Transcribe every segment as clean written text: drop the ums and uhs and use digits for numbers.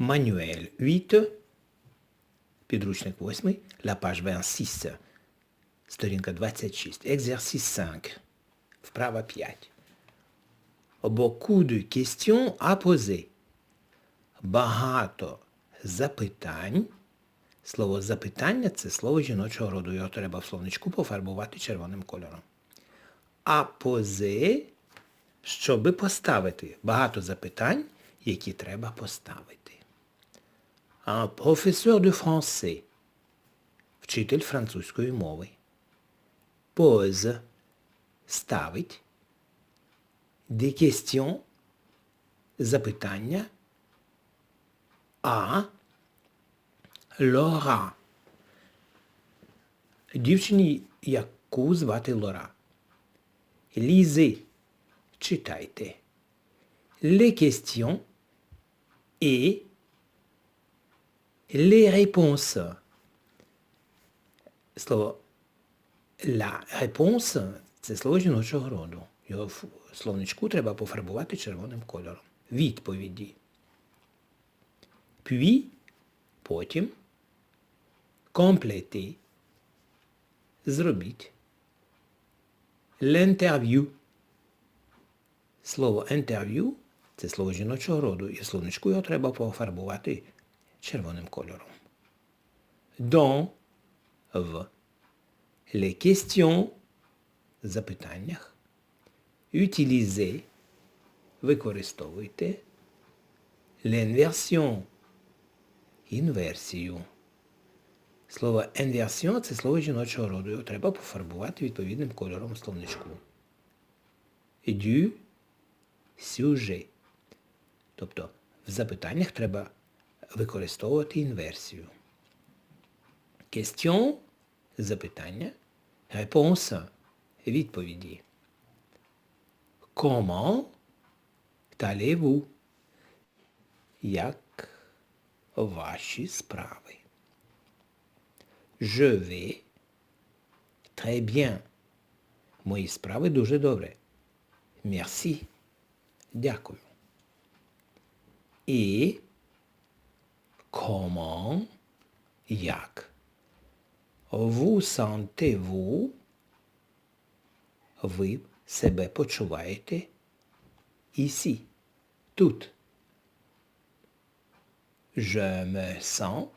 Manuel 8, підручник 8, la page 26, сторінка 26. Exercice 5, вправа 5. Beaucoup de questions à poser. Багато запитань. Слово запитання – це слово жіночого роду. Його треба в словничку пофарбувати червоним кольором. А позе, щоби поставити. Багато запитань, які треба поставити. Un professeur de français. Вчитель французької мови. Pose. Ставить. Des questions. Запитання. А. Лора. Дівчині, яку звати Лора. Lisez. Читайте. Les questions et les réponses. Слово la réponse – це слово жіночого роду. Його в словничку треба пофарбувати червоним кольором. Відповіді. Puis, потім, compléter, зробіть. L'interview. Слово interview – це слово жіночого роду, і в словничку його треба пофарбувати червоним кольором. Dans, в. Les questions, в запитаннях. Utilisez, використовуйте. L'inversion, інверсію. Слово inversion – це слово жіночого роду. Його треба пофарбувати відповідним кольором в словничку. Du sujet. Тобто в запитаннях треба використовувати інверсію. Question – запитання. Réponse – відповіді. Comment allez-vous? Як ваші справи? Je vais très bien. Мої справи дуже добре. Merci. Дякую. І comment? Як? Vous sentez-vous? Ви себе почуваєте? Ici. Тут. Je me sens.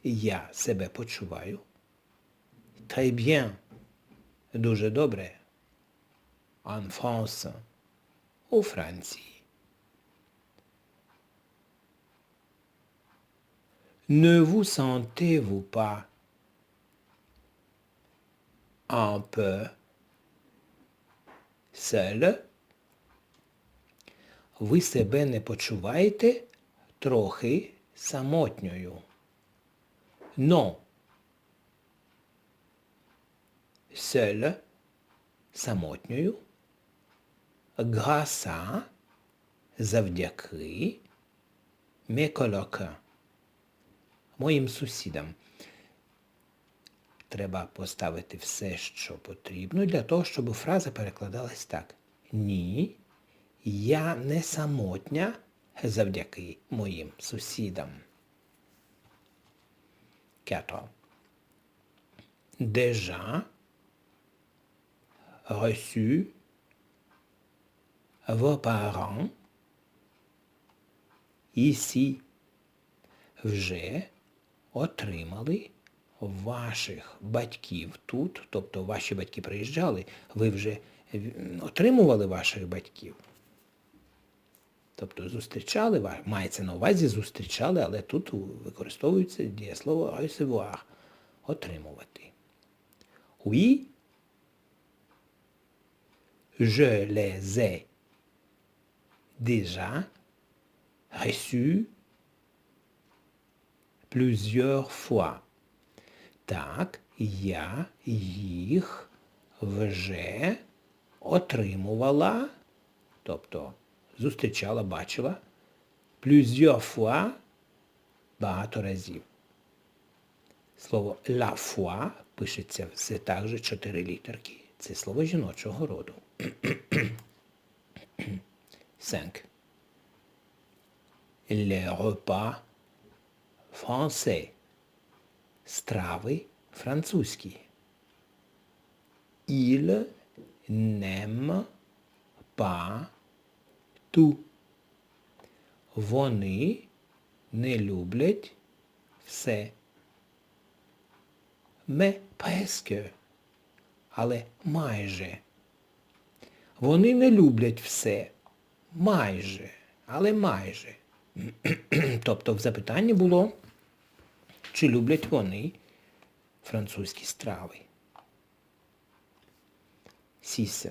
Я себе почуваю. Très bien. Дуже добре. En France. У Франції. Ne vous sentez-vous pas un peu seul? Ви себе не почуваєте трохи самотньою? Non. Seul. Самотньою. Grâce à. Завдяки. Mes colocs. Моїм сусідам. Треба поставити все, що потрібно, для того, щоб фраза перекладалась так. Ні, я не самотня завдяки моїм сусідам. 4. Déjà reçu vos parents ici. Вже отримали ваших батьків тут, тобто ваші батьки приїжджали, ви вже отримували ваших батьків. Тобто зустрічали, мається на увазі зустрічали, але тут використовується дієслово recevoir – отримувати. Oui, je les ai déjà reçus plusieurs fois. Так, я їх вже отримувала, тобто зустрічала, бачила, plusieurs fois, багато разів. Слово la fois пишеться все так же 4 літерки. Це слово жіночого роду. 5. les repas français. Страви французькі. Il n'aime pas tout. Вони не люблять все. Mais presque. Але майже. Вони не люблять все. Майже. Але майже. Тобто в запитанні було, чи люблять вони французькі страви. 6.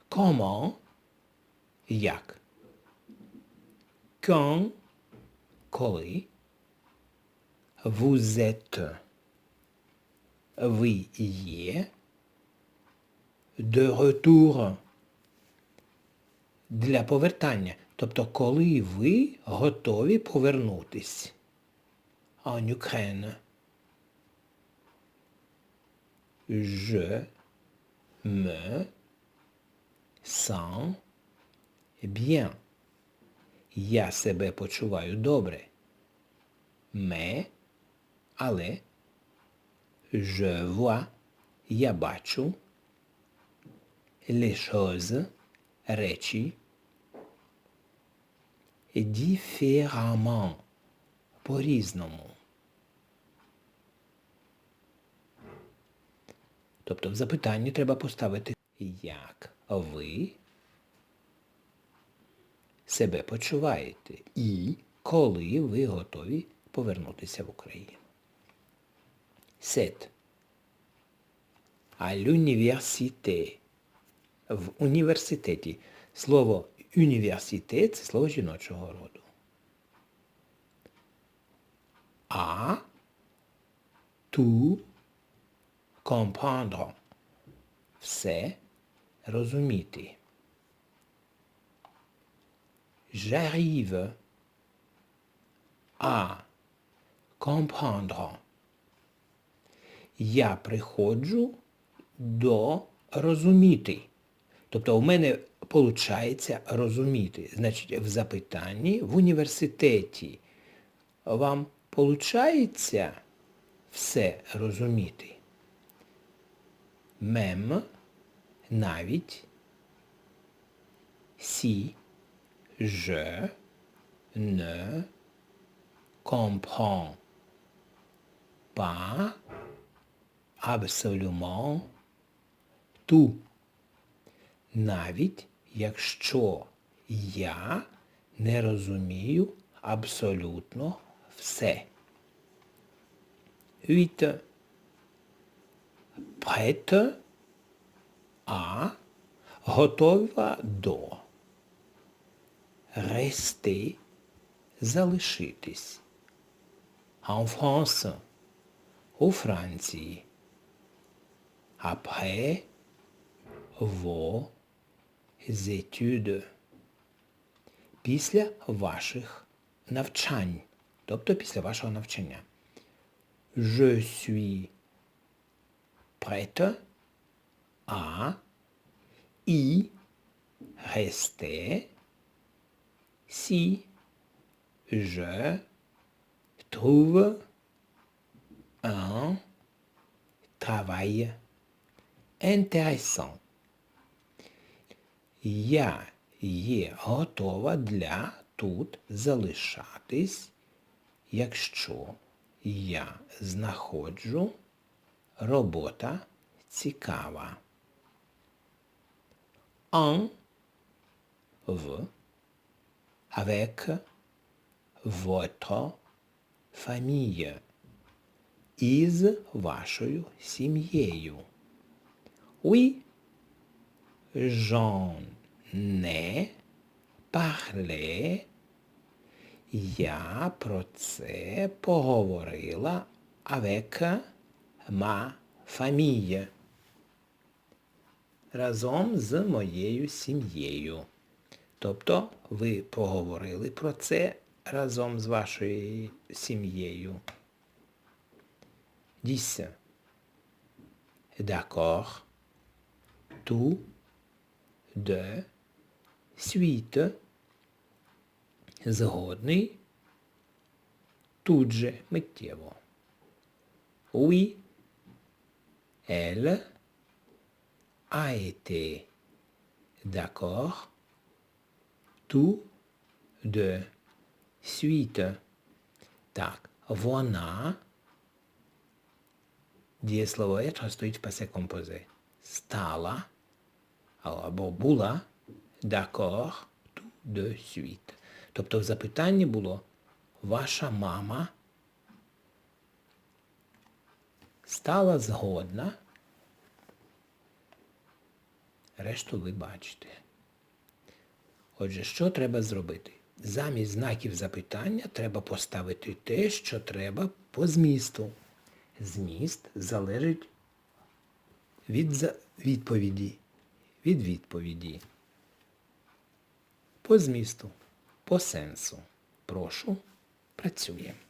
Comment? Як? Quand? Коли? Vous êtes? Ви є? De retour? Для повертання. Тобто, коли ви готові повернутись. En Ukraine. Je me sens bien. Я себе почуваю добре. Mais, але, je vois, я бачу, les choses, речі, différemment, по-різному. Тобто в запитанні треба поставити, як ви себе почуваєте і коли ви готові повернутися в Україну. 7. À l'université. В університеті. Слово університет – це слово жіночого роду. А tout comprendre. Все розуміти. J'arrive à comprendre. Я приходжу до розуміти. Тобто у мене виходить розуміти. Значить, в запитанні в університеті вам виходить все розуміти? Même, навіть, si je ne comprends pas absolument tout. Навіть якщо я не розумію абсолютно все. 8. Prête à, готова до. Rester, залишитись. En France, у Франції. Après vos études. Після ваших навчань. Тобто після вашого навчання. Je suis prête à y rester si je trouve un travail intéressant. Я є готова для тут залишатись, якщо я знаходжу робота цікава. En, в, avec votre famille. Із вашою сім'єю. Oui, j'en ai parlé. Я про це поговорила avec ma famille. Разом з моєю сім'єю. Тобто ви поговорили про це разом з вашою сім'єю. 10. D'accord. Tout de suite. Згодний. Тут же миттєво. Oui, elle a été d'accord tout de suite. Так, вона, дієслово être стоїть в passé composé. Стала, або була, d'accord tout de suite. Тобто в запитанні було ваша мама стала згодна. Решту ви бачите. Отже, що треба зробити? Замість знаків запитання треба поставити те, що треба по змісту. Зміст залежить від відповіді. Від відповіді. По змісту. По сенсу. Прошу, працюємо.